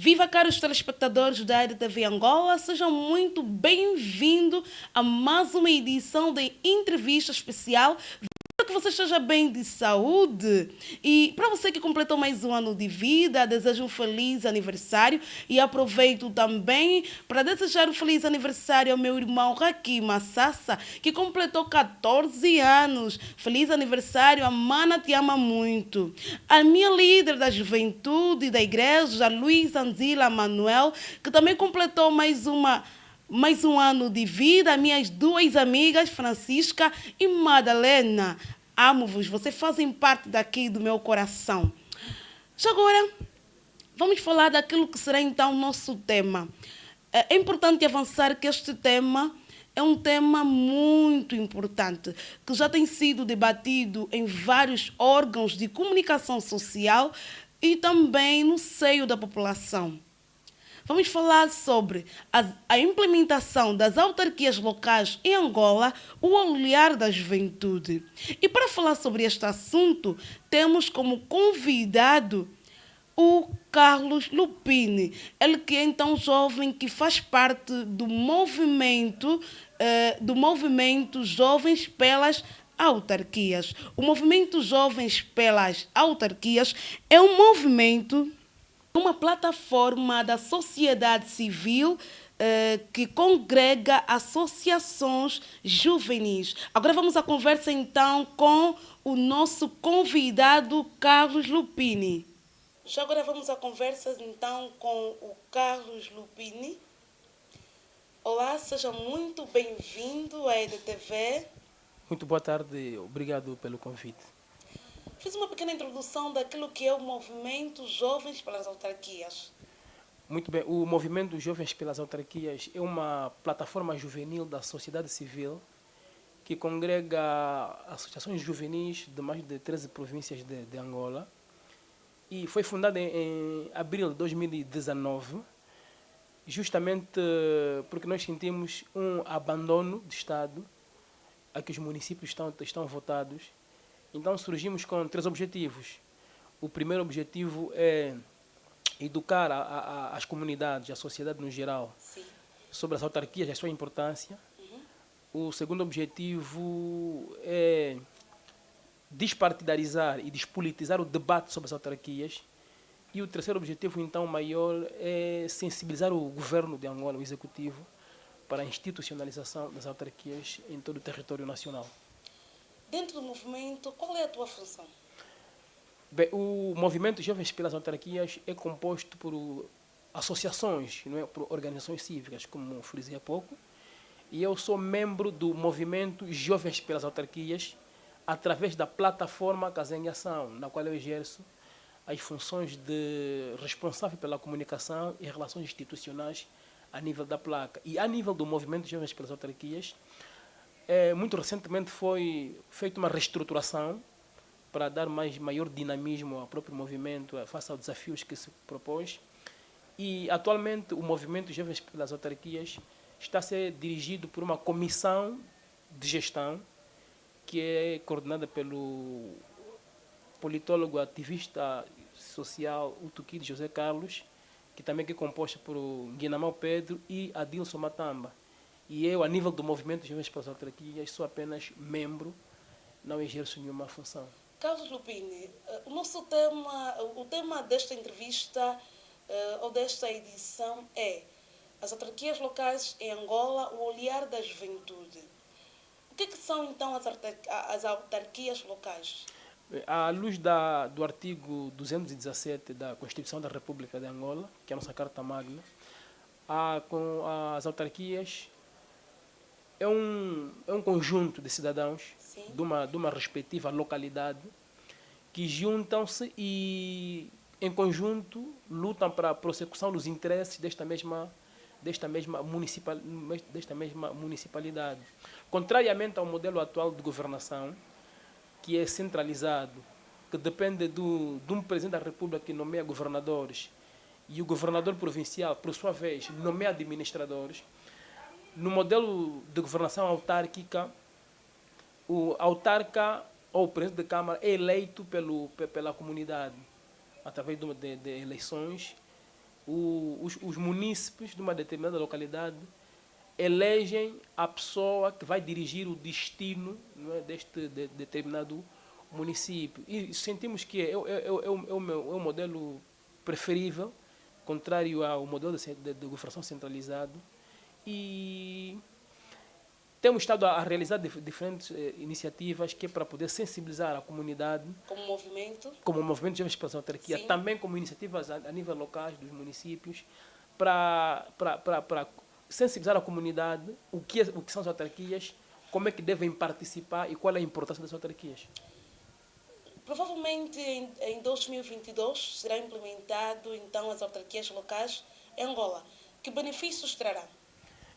Viva, caros telespectadores da EDTV Angola, sejam muito bem-vindos a mais uma edição de entrevista especial. Espero que você esteja bem de saúde. E para você que completou mais um ano de vida, desejo um feliz aniversário e aproveito também para desejar um feliz aniversário ao meu irmão Hakim Massassa, que completou 14 anos. Feliz aniversário, a Mana te ama muito. A minha líder da juventude da igreja, Luiz Anzila Manuel, que também completou mais um ano de vida, minhas duas amigas, Francisca e Madalena. Amo-vos, vocês fazem parte daqui do meu coração. Já agora, vamos falar daquilo que será então o nosso tema. É importante avançar que este tema é um tema muito importante, que já tem sido debatido em vários órgãos de comunicação social e também no seio da população. Vamos falar sobre a implementação das autarquias locais em Angola, o olhar da juventude. E para falar sobre este assunto, temos como convidado o Carlos Lupini, ele que é então jovem que faz parte do movimento Jovens pelas Autarquias. O movimento Jovens pelas Autarquias é um movimento, uma plataforma da sociedade civil que congrega associações juvenis. Agora vamos à conversa então com o nosso convidado Carlos Lupini. Já agora vamos à conversa então com o Carlos Lupini. Olá, seja muito bem-vindo à EDTV. Muito boa tarde, obrigado pelo convite. Fiz uma pequena introdução daquilo que é o movimento Jovens pelas Autarquias. Muito bem, o Movimento Jovens pelas Autarquias é uma plataforma juvenil da sociedade civil que congrega associações juvenis de mais de 13 províncias de Angola e foi fundada em abril de 2019, justamente porque nós sentimos um abandono de Estado a que os municípios estão votados. Então surgimos com 3 objetivos. O primeiro objetivo é educar as comunidades, a sociedade no geral, Sim. sobre as autarquias e a sua importância. O segundo objetivo é despartidarizar e despolitizar o debate sobre as autarquias. E o terceiro objetivo, então, maior, é sensibilizar o governo de Angola, o executivo, para a institucionalização das autarquias em todo o território nacional. Dentro do movimento, qual é a tua função? Bem, o movimento Jovens pelas Autarquias é composto por associações, não é? Por organizações cívicas, como frisei há pouco, e eu sou membro do movimento Jovens pelas Autarquias através da plataforma Casa em Ação, na qual eu exerço as funções de responsável pela comunicação e relações institucionais a nível da placa. E a nível do movimento Jovens pelas Autarquias, muito recentemente foi feita uma reestruturação para dar maior dinamismo ao próprio movimento, face aos desafios que se propôs. E, atualmente, o movimento Jovens pelas Autarquias está a ser dirigido por uma comissão de gestão que é coordenada pelo politólogo, ativista social, o Tuquide José Carlos, que também é composta por Guinamão Pedro e Adilson Matamba. E eu, a nível do movimento Jovens pelas Autarquias, sou apenas membro, não exerço nenhuma função. Carlos Lupini, o tema desta entrevista ou desta edição é as autarquias locais em Angola, o olhar da juventude. O que são então as autarquias locais? À luz do artigo 217 da Constituição da República de Angola, que é a nossa Carta Magna, com as autarquias é um conjunto de cidadãos de uma respectiva localidade que juntam-se e, em conjunto, lutam para a prossecução dos interesses desta mesma municipalidade. Contrariamente ao modelo atual de governação, que é centralizado, que depende de um presidente da República que nomeia governadores e o governador provincial, por sua vez, nomeia administradores. No modelo de governação autárquica, o autarca ou o presidente da Câmara é eleito pela comunidade através de eleições os munícipes de uma determinada localidade elegem a pessoa que vai dirigir o destino, não é, deste determinado município. E sentimos que é o modelo preferível, contrário ao modelo de governação centralizado. E temos estado a realizar diferentes iniciativas que é para poder sensibilizar a comunidade. Como movimento de jovens pela autarquia, sim, também como iniciativas a nível locais dos municípios, para sensibilizar a comunidade o que são as autarquias, como é que devem participar e qual é a importância das autarquias. Provavelmente em 2022 será implementado então as autarquias locais em Angola. Que benefícios trará?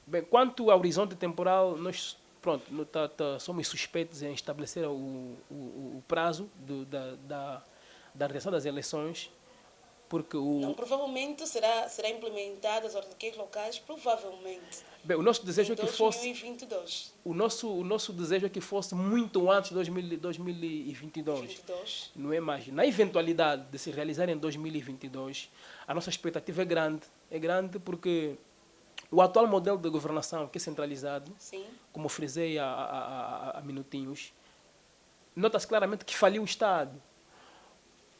Bem, quanto ao horizonte temporal, nós somos suspeitos em estabelecer o prazo da realização das eleições, porque Não, provavelmente será implementada as autarquias locais, provavelmente. Bem, o nosso desejo em 2022. O nosso desejo é que fosse muito antes de 2022. Não é mais. Na eventualidade de se realizar em 2022, a nossa expectativa é grande porque o atual modelo de governação, que é centralizado, sim, como frisei há minutinhos, nota-se claramente que faliu o Estado.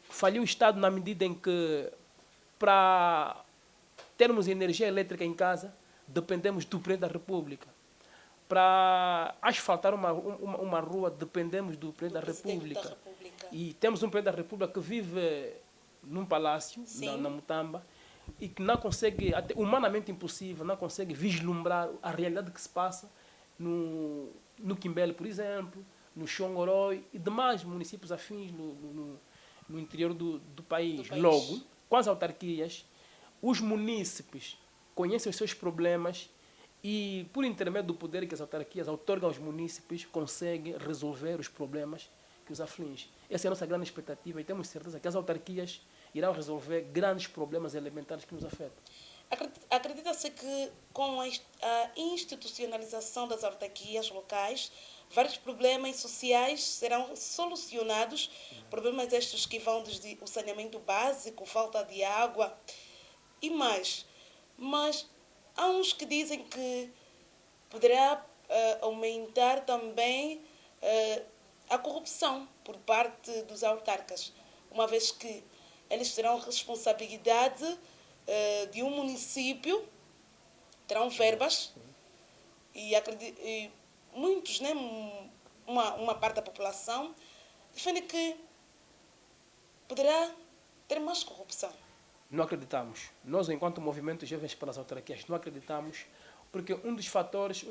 Faliu o Estado na medida em que, para termos energia elétrica em casa, dependemos do Presidente da República. Para asfaltar uma rua, dependemos do Presidente da República. E temos um Presidente da República que vive num palácio, na Mutamba, e que não consegue, até humanamente impossível, não consegue vislumbrar a realidade que se passa no Quimbele, por exemplo, no Xongoroi e demais municípios afins no interior do país. Logo, com as autarquias, os munícipes conhecem os seus problemas e, por intermédio do poder que as autarquias outorgam aos munícipes, conseguem resolver os problemas que os afligem. Essa é a nossa grande expectativa e temos certeza que as autarquias irão resolver grandes problemas elementares que nos afetam. Acredita-se que, com a institucionalização das autarquias locais, vários problemas sociais serão solucionados, problemas estes que vão desde o saneamento básico, falta de água e mais. Mas há uns que dizem que poderá aumentar também a corrupção por parte dos autarcas, uma vez que eles terão responsabilidade de um município, terão verbas e muitos, né, uma parte da população, defende que poderá ter mais corrupção. Não acreditamos. Nós, enquanto movimento Jovens pelas Autarquias, não acreditamos, porque um dos fatores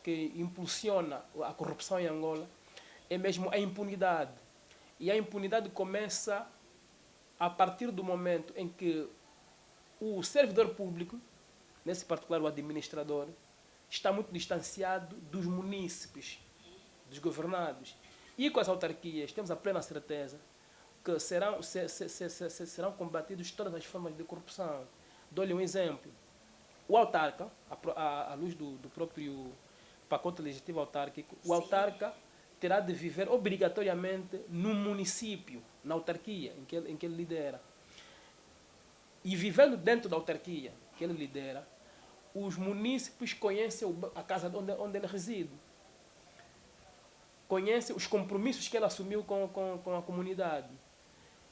que impulsiona a corrupção em Angola é mesmo a impunidade. E a impunidade começa a partir do momento em que o servidor público, nesse particular o administrador, está muito distanciado dos munícipes, dos governados. E com as autarquias, temos a plena certeza que serão combatidas todas as formas de corrupção. Dou-lhe um exemplo. O autarca, à luz do próprio pacote legislativo autárquico, o autarca terá de viver obrigatoriamente no município, na autarquia em que ele lidera. E vivendo dentro da autarquia que ele lidera, os munícipes conhecem a casa onde ele reside. Conhecem os compromissos que ele assumiu com a comunidade.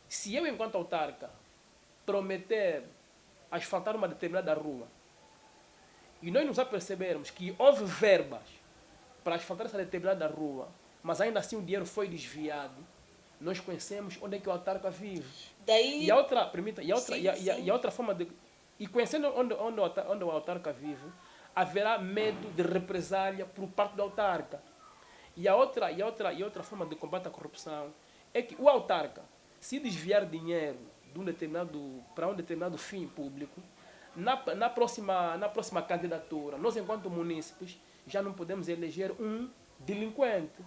Se eu, enquanto autarca, prometer asfaltar uma determinada rua e nós nos apercebermos que houve verbas para asfaltar essa determinada rua, mas ainda assim o dinheiro foi desviado, nós conhecemos onde é que o autarca vive. Daí... E a outra forma de... E conhecendo onde o autarca vive, haverá medo de represália por parte do autarca. E a outra forma de combate à corrupção é que o autarca, se desviar dinheiro para um determinado fim público, na próxima candidatura, nós, enquanto munícipes, já não podemos eleger um delinquente.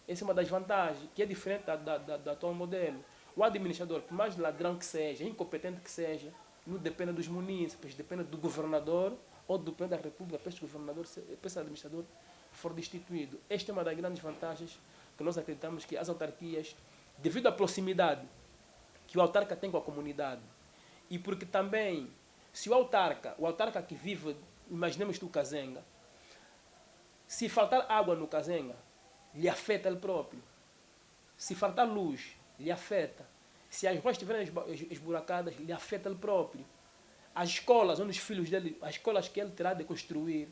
Essa é uma das vantagens, que é diferente do atual modelo. O administrador, por mais ladrão que seja, incompetente que seja, não depende dos munícipes, depende do governador ou do presidente da República, para esse administrador for destituído. Esta é uma das grandes vantagens que nós acreditamos que as autarquias, devido à proximidade que o autarca tem com a comunidade, e porque também Se o autarca que vive, imaginemos do Kazenga, se faltar água no Kazenga, lhe afeta ele próprio. Se faltar luz, lhe afeta. Se as ruas estiverem esburacadas, lhe afeta ele próprio. As escolas onde os filhos dele, as escolas que ele terá de construir,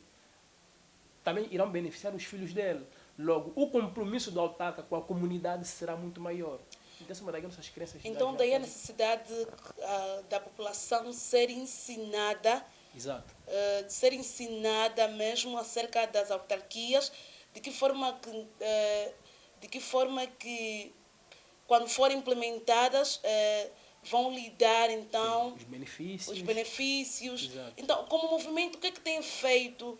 também irão beneficiar os filhos dele. Logo, o compromisso do autarca com a comunidade será muito maior. Então, essa é uma das nossas crenças. Então, daí a necessidade da população ser ensinada, exato, de ser ensinada mesmo acerca das autarquias, de que forma que quando forem implementadas, vão lhe dar, então, os benefícios. Exato. Então, como movimento, o que é que tem feito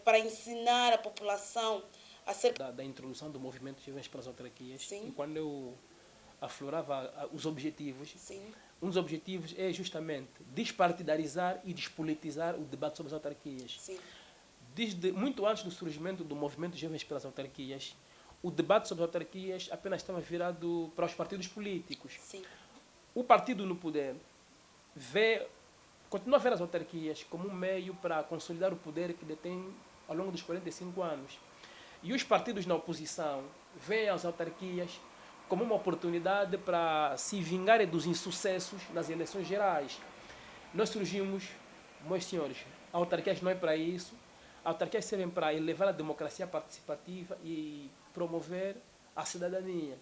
para ensinar a população acerca da introdução do movimento Jovens pelas Autarquias? Sim. E quando eu aflorava os objetivos, Sim. um dos objetivos é justamente despartidarizar e despolitizar o debate sobre as autarquias. Sim. Desde muito antes do surgimento do movimento Jovens pelas Autarquias, o debate sobre as autarquias apenas estava virado para os partidos políticos. Sim. O partido no poder continua a ver as autarquias como um meio para consolidar o poder que detém ao longo dos 45 anos. E os partidos na oposição veem as autarquias como uma oportunidade para se vingarem dos insucessos nas eleições gerais. Nós surgimos, meus senhores, autarquias não é para isso. Autarquias servem para elevar a democracia participativa e promover a cidadania.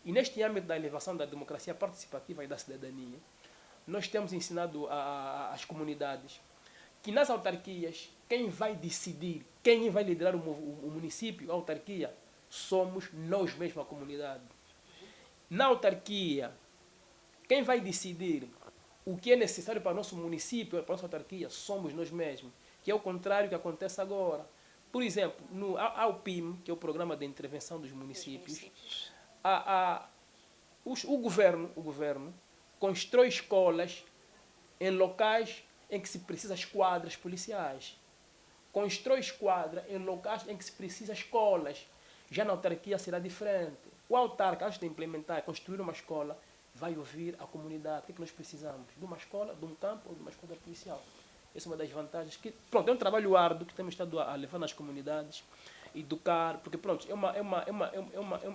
E neste âmbito da elevação da democracia participativa e da cidadania, nós temos ensinado às comunidades que nas autarquias, quem vai decidir, quem vai liderar o município, a autarquia, somos nós mesmos, a comunidade. Na autarquia, quem vai decidir o que é necessário para o nosso município, para a nossa autarquia, somos nós mesmos, que é o contrário que acontece agora. Por exemplo, há o PIM, que é o Programa de Intervenção dos Municípios. O governo constrói escolas em locais em que se precisa esquadras policiais. Constrói esquadra em locais em que se precisa escolas. Já na autarquia será diferente. O autarca, antes de implementar, construir uma escola, vai ouvir a comunidade. O que é que nós precisamos? De uma escola, de um campo ou de uma escola policial? Essa é uma das vantagens. Pronto, é um trabalho árduo que temos estado a levar nas comunidades, educar, porque pronto, é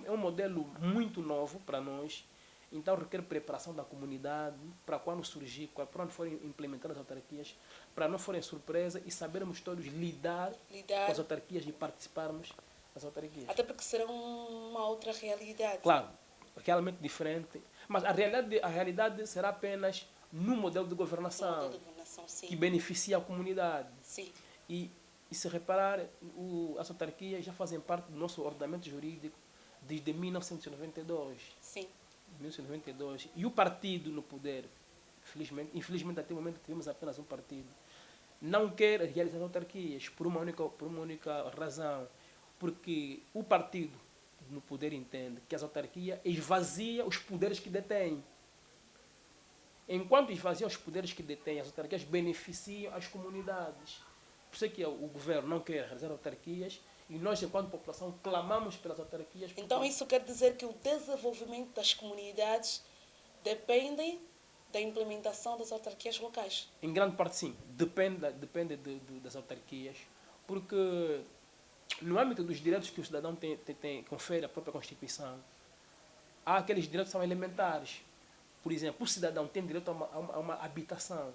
um modelo muito novo para nós. Então requer preparação da comunidade para quando surgir, para quando forem implementadas as autarquias, para não forem surpresa e sabermos todos lidar com as autarquias e participarmos das autarquias. Até porque será uma outra realidade. Claro, realmente diferente. Mas a realidade será apenas no modelo de governação, sim, que beneficia a comunidade. Sim. E se reparar, as autarquias já fazem parte do nosso ordenamento jurídico desde 1992. Sim. 1992. E o partido no poder, infelizmente até o momento tivemos apenas um partido, não quer realizar autarquias por uma única razão, porque o partido no poder entende que as autarquias esvazia os poderes que detém. Enquanto esvazia os poderes que detém, as autarquias beneficiam as comunidades. Por isso é que o governo não quer realizar autarquias e nós, enquanto população, clamamos pelas autarquias. Então isso quer dizer que o desenvolvimento das comunidades depende da implementação das autarquias locais? Em grande parte, sim. Depende das autarquias, porque no âmbito dos direitos que o cidadão confere à própria Constituição, há aqueles direitos que são elementares. Por exemplo, o cidadão tem direito a uma habitação.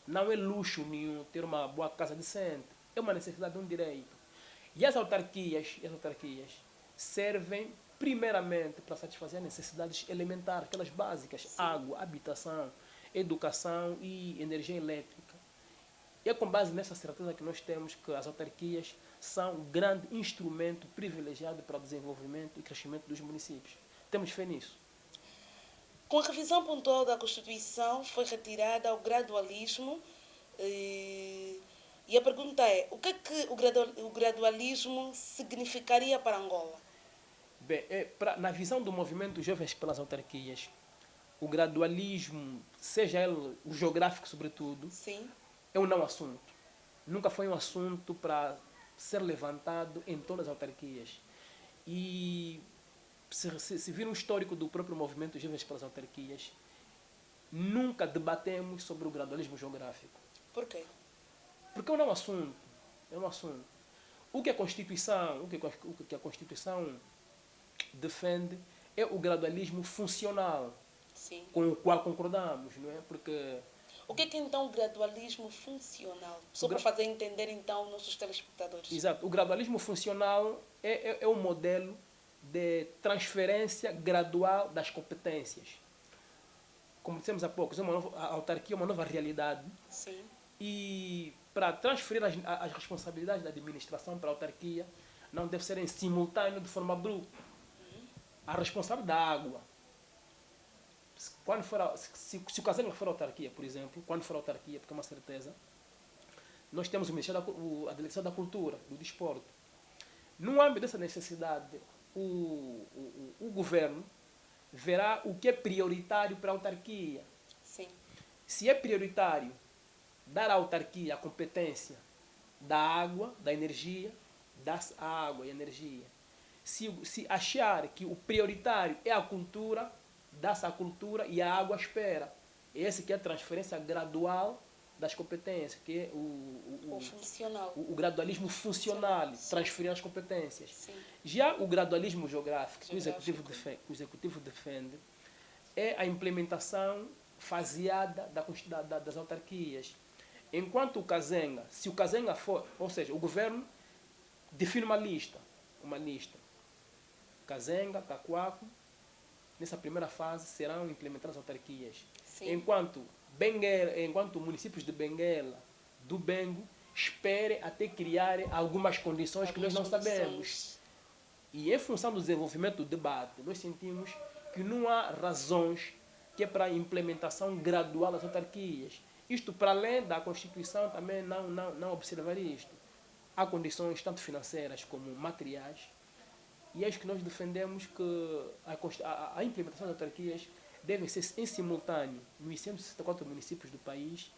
Não é luxo nenhum ter uma boa casa decente. É uma necessidade de um direito. E as autarquias servem primeiramente para satisfazer as necessidades elementares, aquelas básicas: sim, água, habitação, educação e energia elétrica. E é com base nessa certeza que nós temos que as autarquias são um grande instrumento privilegiado para o desenvolvimento e crescimento dos municípios. Temos fé nisso. Com a revisão pontual da Constituição foi retirada o gradualismo e a pergunta é: o que o gradualismo significaria para Angola? Bem, na visão do movimento Jovens pelas Autarquias, o gradualismo, seja ele o geográfico sobretudo, sim, é um não assunto. Nunca foi um assunto para ser levantado em todas as autarquias. E se vir um histórico do próprio movimento Jovens pelas Autarquias, nunca debatemos sobre o gradualismo geográfico. Por quê? Porque não é um assunto. É um assunto. O que a Constituição defende é o gradualismo funcional, Sim. com o qual concordamos, não é? Porque O que é então o gradualismo funcional? Só para fazer entender então nossos telespectadores. exato, o gradualismo funcional é um modelo de transferência gradual das competências. Como dissemos há pouco, a autarquia é uma nova realidade. Sim. E para transferir as responsabilidades da administração para a autarquia, não deve ser em simultâneo, de forma abrupta. A responsável da água, se o Casenga for autarquia, por exemplo, quando for autarquia, porque é uma certeza, nós temos o Ministério a Direção da Cultura, do Desporto. No âmbito dessa necessidade, o governo verá o que é prioritário para a autarquia. Sim. Se é prioritário dar à autarquia a competência da água, da energia, dá-se a água e energia. Se achar que o prioritário é a cultura, dá-se a cultura e a água espera. Esse que é a transferência gradual das competências, que é o gradualismo funcional, transferir as competências. Sim. Já o gradualismo geográfico, que o Executivo defende, é a implementação faseada das autarquias. Enquanto se o Casenga for, ou seja, o governo define uma lista. Casenga, Taquaco, nessa primeira fase serão implementadas as autarquias. Sim. Enquanto municípios de Benguela, do Bengo, esperem até criar algumas condições que nós não sabemos. E em função do desenvolvimento do debate, nós sentimos que não há razões que é para a implementação gradual das autarquias. Isto, para além da Constituição, também não observar isto. Há condições tanto financeiras como materiais, e é isso que nós defendemos, que a implementação das autarquias deve ser em simultâneo nos 164 municípios do país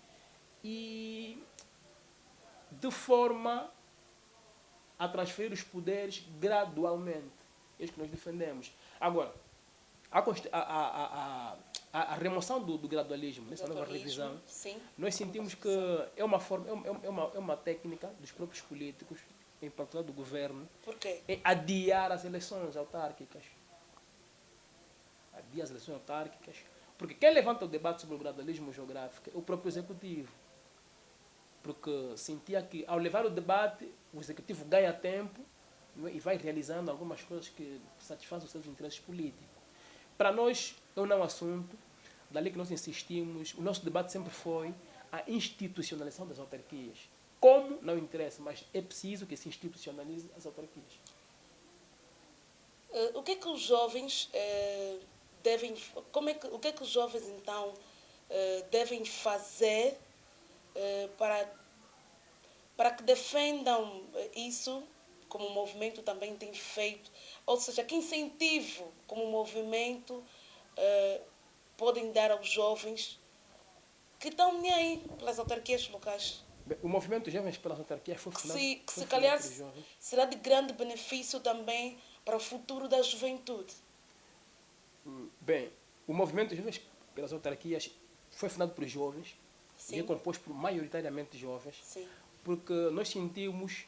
e de forma a transferir os poderes gradualmente. É isso que nós defendemos. Agora, a remoção do gradualismo, nessa nova revisão, sim, nós sentimos que é uma técnica dos próprios políticos, em particular do governo, Por quê? é adiar as eleições autárquicas. Porque quem levanta o debate sobre o gradualismo geográfico é o próprio Executivo. Porque sentia que, ao levar o debate, o Executivo ganha tempo e vai realizando algumas coisas que satisfazem os seus interesses políticos. Para nós, é um não assunto, dali que nós insistimos, o nosso debate sempre foi a institucionalização das autarquias. Como, não interessa, mas é preciso que se institucionalize as autarquias. O que é que os jovens devem... o que é que os jovens, então, devem fazer para que defendam isso, como o movimento também tem feito? Ou seja, que incentivo, como o movimento, podem dar aos jovens que estão nem aí pelas autarquias locais? O movimento Jovens pelas Autarquias foi fundado Que se calhar será de grande benefício também para o futuro da juventude. Bem, o movimento Jovens pelas Autarquias foi fundado por jovens. Sim. E é composto por maioritariamente jovens. Sim. Porque nós sentimos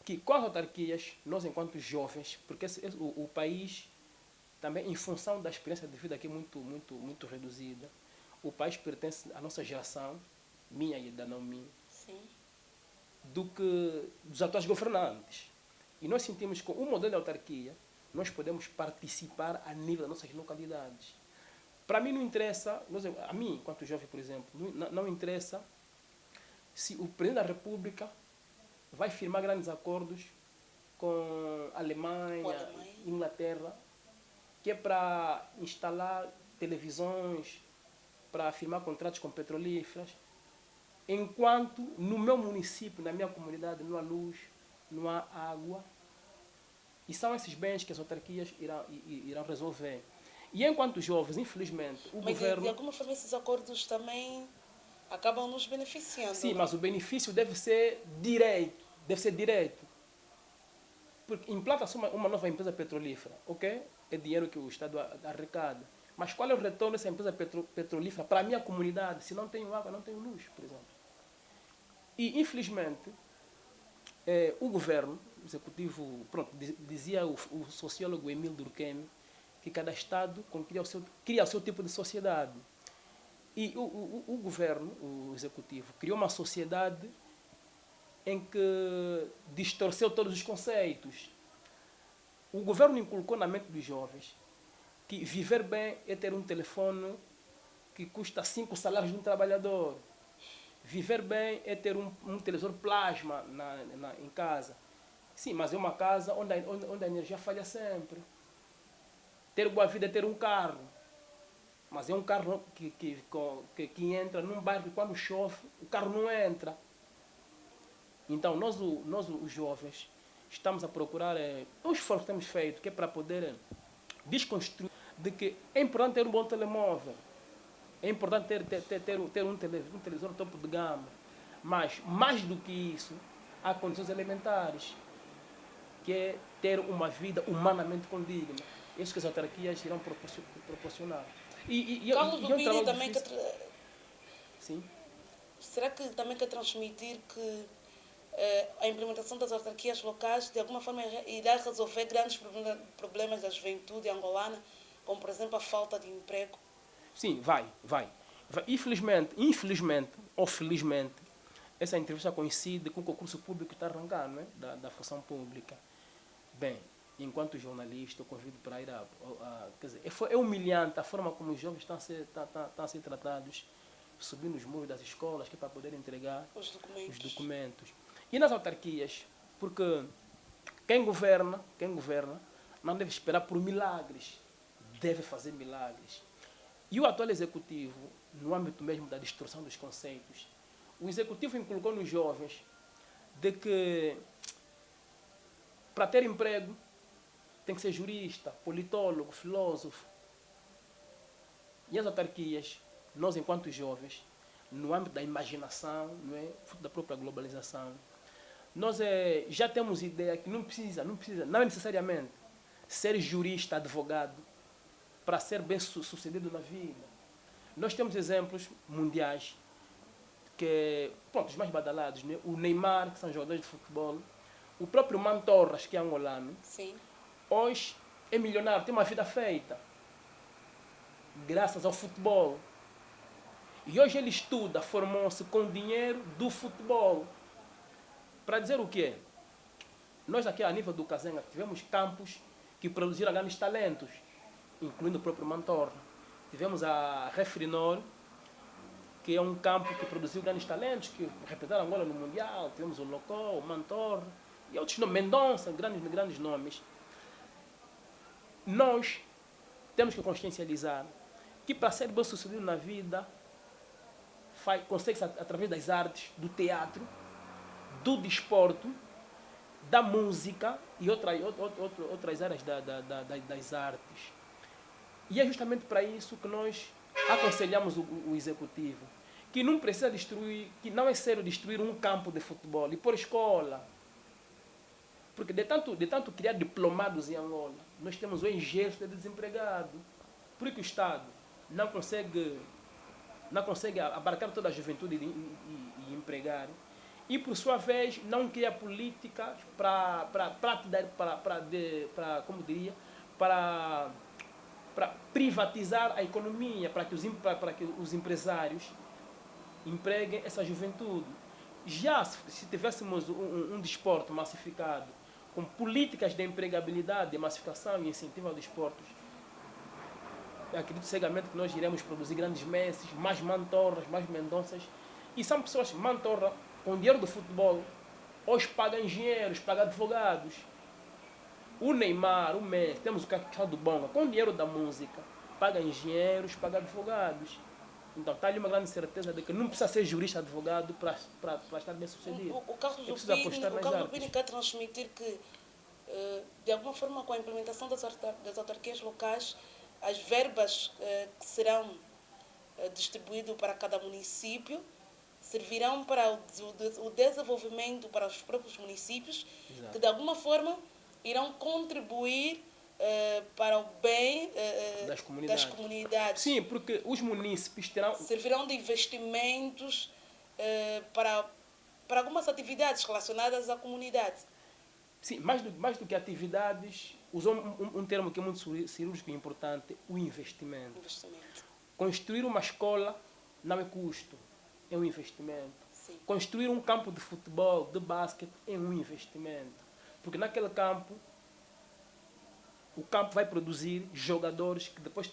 que com as autarquias, nós enquanto jovens, porque o país também, em função da experiência de vida aqui muito reduzida, o país pertence à nossa geração, minha e da não minha, sim, do que dos atuais governantes. E nós sentimos que com o modelo de autarquia, nós podemos participar a nível das nossas localidades. Para mim não interessa, a mim, enquanto jovem, por exemplo, não interessa se o Presidente da República vai firmar grandes acordos com a Alemanha, Inglaterra, que é para instalar televisões, para firmar contratos com petrolíferas, enquanto no meu município, na minha comunidade, não há luz, não há água. E são esses bens que as autarquias irão resolver. E enquanto jovens, infelizmente, o governo... de alguma forma esses acordos também acabam nos beneficiando. Sim, mas o benefício deve ser direito. Porque implanta-se uma nova empresa petrolífera, ok? É dinheiro que o Estado arrecada. Mas qual é o retorno dessa empresa petrolífera para a minha comunidade se não tenho água, não tenho luz, por exemplo? E, infelizmente, o governo, o executivo, pronto, dizia o sociólogo Emile Durkheim que cada Estado cria o seu tipo de sociedade. E o governo, o executivo, criou uma sociedade em que distorceu todos os conceitos. O governo inculcou na mente dos jovens que viver bem é ter um telefone que custa 5 salários de um trabalhador. Viver bem é ter um televisor plasma em casa. Sim, mas é uma casa onde a energia falha sempre. Ter boa vida é ter um carro. Mas é um carro que entra num bairro que quando chove, o carro não entra. Então, nós os jovens, estamos a procurar o esforço que temos feito, que é para poder desconstruir de que é importante ter um bom telemóvel, é importante ter um televisor topo de gama, mas, mais do que isso, há condições elementares, que é ter uma vida humanamente condigna. Isso que as autarquias irão proporcionar. Carlos Lupini também quer... Sim. Será que também quer transmitir que a implementação das autarquias locais de alguma forma irá resolver grandes problemas da juventude angolana, como por exemplo a falta de emprego? Sim, vai. Infelizmente ou felizmente, essa entrevista coincide com o concurso público que está arrancando, né? da função pública. Bem, enquanto jornalista, eu convido para ir quer dizer, é humilhante a forma como os jovens estão a ser tratados, subindo os muros das escolas, que é para poder entregar os documentos. E nas autarquias, porque quem governa não deve esperar por milagres, deve fazer milagres. E o atual executivo, no âmbito mesmo da distorção dos conceitos, o executivo inculcou nos jovens de que para ter emprego tem que ser jurista, politólogo, filósofo. E as autarquias, nós enquanto jovens, no âmbito da imaginação, não é, da própria globalização, nós já temos ideia que não é necessariamente ser jurista, advogado, para ser bem sucedido na vida. Nós temos exemplos mundiais, que, pronto, os mais badalados, né? O Neymar, que são jogadores de futebol, o próprio Mantorras, que é angolano, sim, hoje é milionário, tem uma vida feita, graças ao futebol. E hoje ele estuda, formou-se com dinheiro do futebol. Para dizer o quê? Nós aqui a nível do Kazenga tivemos campos que produziram grandes talentos, incluindo o próprio Mantorra. Tivemos a Refrinor, que é um campo que produziu grandes talentos, que representaram Angola no Mundial. Tivemos o Locó, o Mantorra e outros nomes, Mendonça, grandes nomes. Nós temos que consciencializar que para ser bem sucedido na vida, consegue-se através das artes, do teatro, do desporto, da música e outras áreas das artes. E é justamente para isso que nós aconselhamos o executivo, que não precisa destruir, que não é sério destruir um campo de futebol e pôr escola. Porque de tanto criar diplomados em Angola, nós temos o exército de desempregado. Por que o Estado não consegue abarcar toda a juventude e empregar. E, por sua vez, não cria políticas para privatizar a economia, para que os empresários empreguem essa juventude. Já se tivéssemos um desporto massificado, com políticas de empregabilidade, de massificação e incentivo ao desporto, eu acredito cegamente que nós iremos produzir grandes Messi, mais Mantorras, mais Mendonças. E são pessoas, Mantorra, com dinheiro do futebol, hoje paga engenheiros, paga advogados. O Neymar, o Messi, temos o Cacau do Bonga, com dinheiro da música, paga engenheiros, paga advogados. Então está ali uma grande certeza de que não precisa ser jurista, advogado para estar bem sucedido. O Carlos Lupini quer transmitir que, de alguma forma, com a implementação das autarquias locais, as verbas que serão distribuídas para cada município servirão para o desenvolvimento para os próprios municípios. Exato. Que de alguma forma irão contribuir para o bem das comunidades. Sim, porque os munícipes terão... Servirão de investimentos para algumas atividades relacionadas à comunidade. Sim, mais do que atividades, usou um termo que é muito cirúrgico e importante, o investimento. Construir uma escola não é custo, é um investimento. Sim. Construir um campo de futebol, de basquete, é um investimento. Porque naquele campo, o campo vai produzir jogadores que depois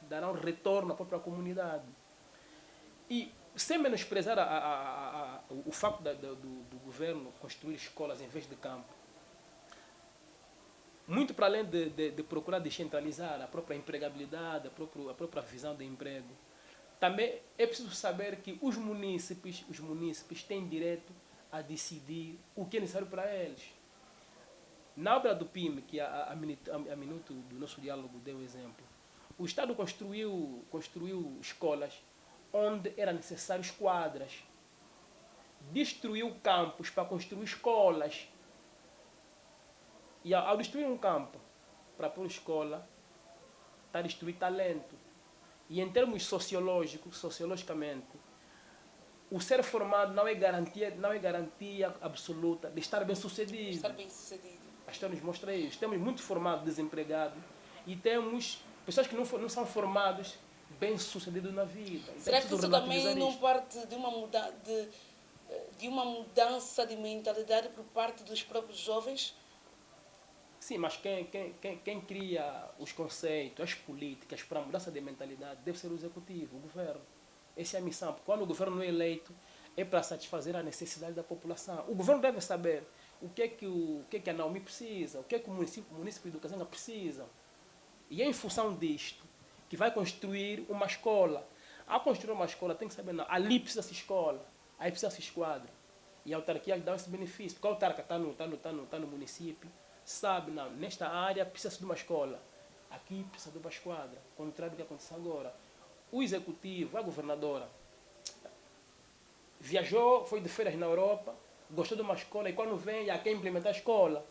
darão retorno à própria comunidade. E sem menosprezar o facto do governo construir escolas em vez de campo, muito para além de procurar descentralizar a própria empregabilidade, a própria visão de emprego, também é preciso saber que os munícipes têm direito a decidir o que é necessário para eles. Na obra do PIM, que a minuto do nosso diálogo deu exemplo, o Estado construiu escolas onde eram necessárias quadras, destruiu campos para construir escolas. E ao destruir um campo para pôr escola, está a destruir talento. E em termos sociologicamente, o ser formado não é garantia absoluta de estar bem sucedido. A história nos mostra isso. Temos muito formados desempregados e temos pessoas que não são formadas bem sucedidos na vida. Então, será que isso também não parte de uma mudança de mentalidade por parte dos próprios jovens? Sim, mas quem cria os conceitos, as políticas para a mudança de mentalidade deve ser o executivo, o governo. Essa é a missão. Porque quando o governo não é eleito, é para satisfazer a necessidade da população. O governo deve saber o que é que a Naomi precisa, o que é que o município do Kazenga precisa. E é em função disto que vai construir uma escola. Ao construir uma escola, tem que saber, não, ali precisa-se escola, aí precisa-se esquadra. E a autarquia dá esse benefício. Porque a autarca está no município, sabe, não, nesta área precisa de uma escola, aqui precisa de uma esquadra, contrário do que acontece agora. O executivo, a governadora, viajou, foi de férias na Europa, gostou de uma escola e quando vem, já quer implementar a escola.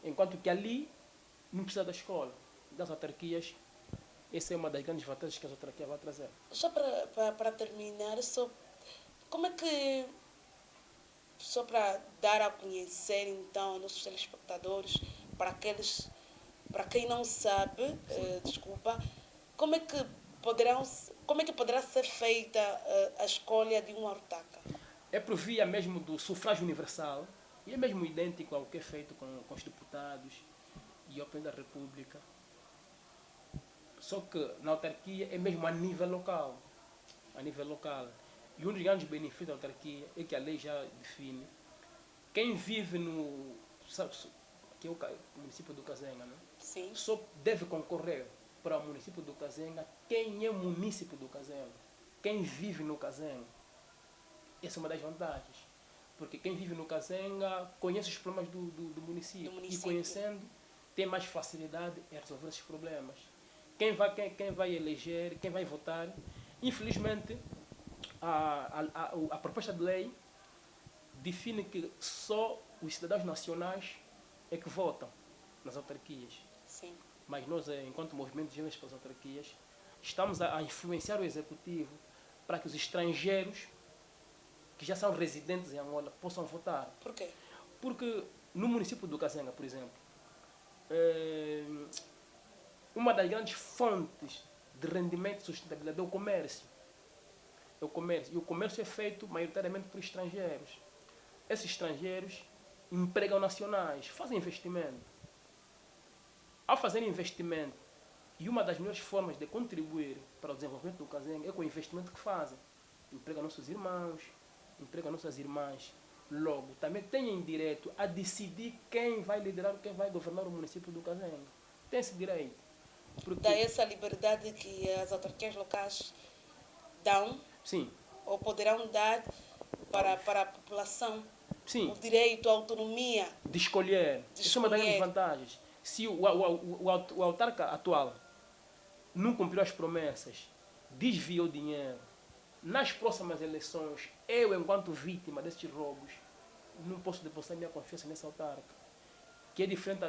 Enquanto que ali não precisa da escola. Das autarquias, essa é uma das grandes vantagens que as autarquias vão trazer. Só para terminar, como é que... Só para dar a conhecer, então, aos nossos telespectadores, para quem não sabe, como é que poderá ser feita a escolha de uma autárquica? É por via mesmo do sufrágio universal, e é mesmo idêntico ao que é feito com os deputados e o presidente da República. Só que na autarquia é mesmo a nível local. A nível local. E um dos grandes benefícios da autarquia é que a lei já define quem vive no... que é o município do Kazenga, né? Sim. Só deve concorrer para o município do Kazenga quem é município do Kazenga, quem vive no Kazenga. Essa é uma das vantagens. Porque quem vive no Kazenga conhece os problemas do município. E conhecendo, tem mais facilidade em resolver esses problemas. Quem vai eleger, quem vai votar, infelizmente, a proposta de lei define que só os cidadãos nacionais é que votam nas autarquias. Sim. Mas nós, enquanto movimento de jovens pelas autarquias, estamos a influenciar o executivo para que os estrangeiros que já são residentes em Angola possam votar. Por quê? Porque no município do Kazenga, por exemplo, uma das grandes fontes de rendimento e sustentabilidade é o comércio. E o comércio é feito maioritariamente por estrangeiros. Esses estrangeiros empregam nacionais, fazem investimento. Ao fazer investimento, e uma das melhores formas de contribuir para o desenvolvimento do Kazenga é com o investimento que fazem. Empregam nossos irmãos, empregam nossas irmãs. Logo, também têm direito a decidir quem vai liderar, quem vai governar o município do Kazenga. Tem esse direito. Porque dá essa liberdade que as autarquias locais dão, sim, ou poderão dar para a população. Sim. O direito, a autonomia. De escolher. Isso é uma das grandes vantagens. Se o autarca atual não cumpriu as promessas, desviou dinheiro, nas próximas eleições, eu, enquanto vítima destes roubos, não posso depositar minha confiança nessa autarca. que é diferente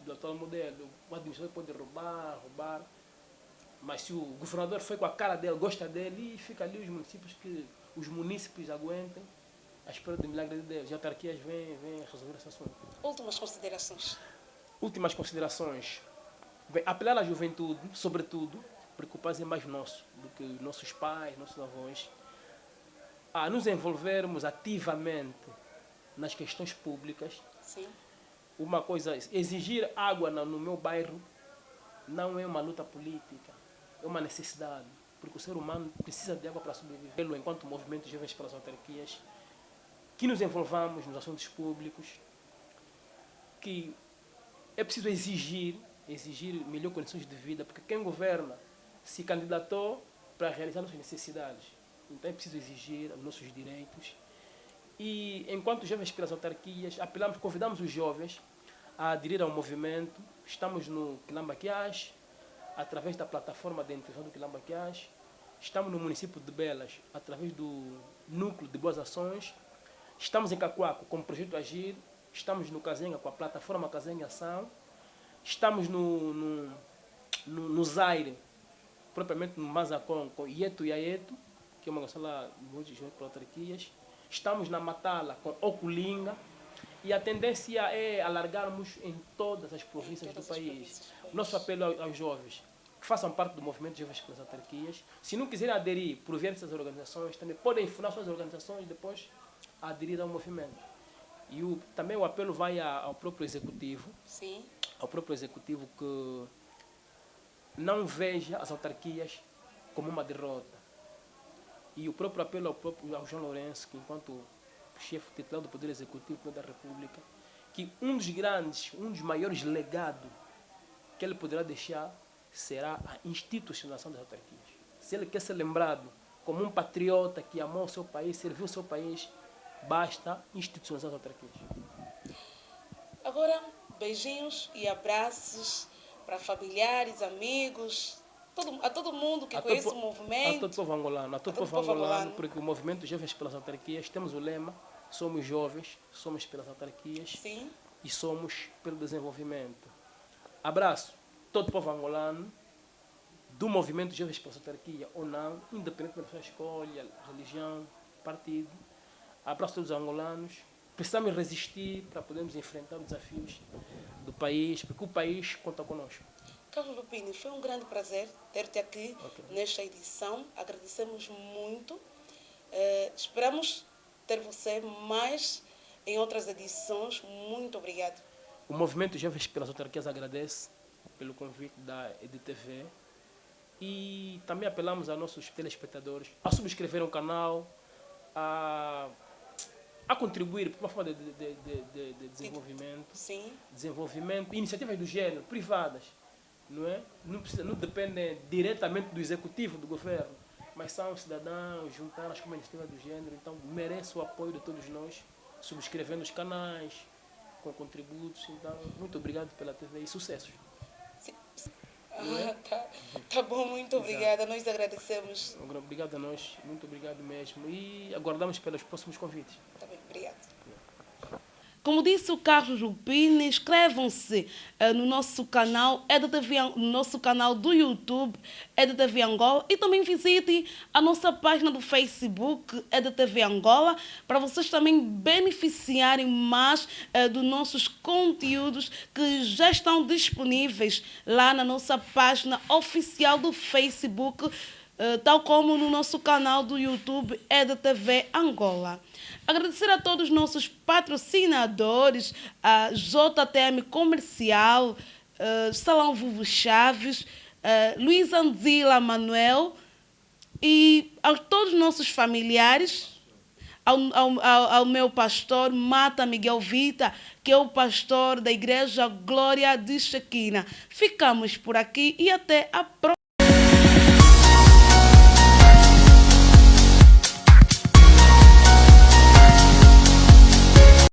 do atual modelo. O administrador pode roubar, mas se o governador foi com a cara dele, gosta dele, e fica ali os munícipes aguentem, à espera do milagre de Deus. As autarquias vêm resolver esse assunto. Últimas considerações. Últimas considerações. Bem, apelar à juventude, sobretudo, preocupar-se é mais nosso do que nossos pais, nossos avós, a nos envolvermos ativamente nas questões públicas. Sim. Uma coisa, exigir água no meu bairro não é uma luta política, é uma necessidade, porque o ser humano precisa de água para sobreviver. Enquanto movimento Jovens pelas Autarquias, que nos envolvamos nos assuntos públicos, que é preciso exigir melhores condições de vida, porque quem governa se candidatou para realizar nossas necessidades. Então é preciso exigir os nossos direitos. E enquanto Jovens pelas Autarquias, convidamos os jovens a aderir ao movimento. Estamos no Quilamba-Quiás, através da plataforma de integração do Quilamba-Quiás. Estamos no município de Belas, através do Núcleo de Boas Ações. Estamos em Cacoaco com o Projeto Agir. Estamos no Casenga com a plataforma Casenga Ação. Estamos no Zaire, propriamente no Mazacon, com Ieto e Aeto, que é uma sala de Jovens pelas Autarquias. Estamos na Matala com Oculinga. E a tendência é alargarmos em todas as províncias do país. O nosso apelo aos jovens, que façam parte do movimento Jovens pelas Autarquias. Se não quiserem aderir por via dessas organizações, também podem fundar suas organizações e depois aderir ao movimento. E também o apelo vai ao próprio executivo. Sim. Ao próprio executivo que não veja as autarquias como uma derrota. E o próprio apelo ao João Lourenço, que enquanto chefe titular do Poder Executivo da República, que um dos maiores legados que ele poderá deixar será a institucionalização das autarquias. Se ele quer ser lembrado como um patriota que amou o seu país, serviu o seu país, basta institucionalizar as autarquias. Agora, beijinhos e abraços para familiares, amigos, a todo mundo que conhece o movimento. A todo o povo angolano, porque o movimento Jovens pelas Autarquias, temos o lema, somos jovens, somos pelas autarquias. Sim. E somos pelo desenvolvimento. Abraço todo o povo angolano, do movimento Jovens pelas Autarquias ou não, independente da sua escolha, religião, partido. Abraço todos os angolanos. Precisamos resistir para podermos enfrentar os desafios do país, porque o país conta conosco. Carlos Lupini, foi um grande prazer ter-te aqui nesta edição. Agradecemos muito. Esperamos ter você mais em outras edições. Muito obrigado. O movimento Jovens pelas Autarquias agradece pelo convite da EDTV e também apelamos a nossos telespectadores a subscrever o canal, a contribuir para uma forma de desenvolvimento. Sim. Desenvolvimento, iniciativas do gênero, privadas. Não é? Não dependem diretamente do executivo, do governo, mas são cidadãos juntados com uma iniciativa do gênero, então merece o apoio de todos nós, subscrevendo os canais, com contributos. Então, muito obrigado pela TV e sucessos. Tá bom, muito obrigada. Nós agradecemos. Obrigado a nós, muito obrigado mesmo. E aguardamos pelos próximos convites. Tá bem, obrigado. Como disse o Carlos Lupini, inscrevam-se no nosso canal, no nosso canal do YouTube, EDTV Angola, e também visitem a nossa página do Facebook, EDTV Angola, para vocês também beneficiarem mais dos nossos conteúdos que já estão disponíveis lá na nossa página oficial do Facebook, tal como no nosso canal do YouTube EDTV Angola. Agradecer a todos os nossos patrocinadores, a JTM Comercial, Salão Vuvu Chaves, Luiz Anzila Manuel e a todos os nossos familiares, ao meu pastor Mata Miguel Vita, que é o pastor da Igreja Glória de Shekinah. Ficamos por aqui e até a próxima.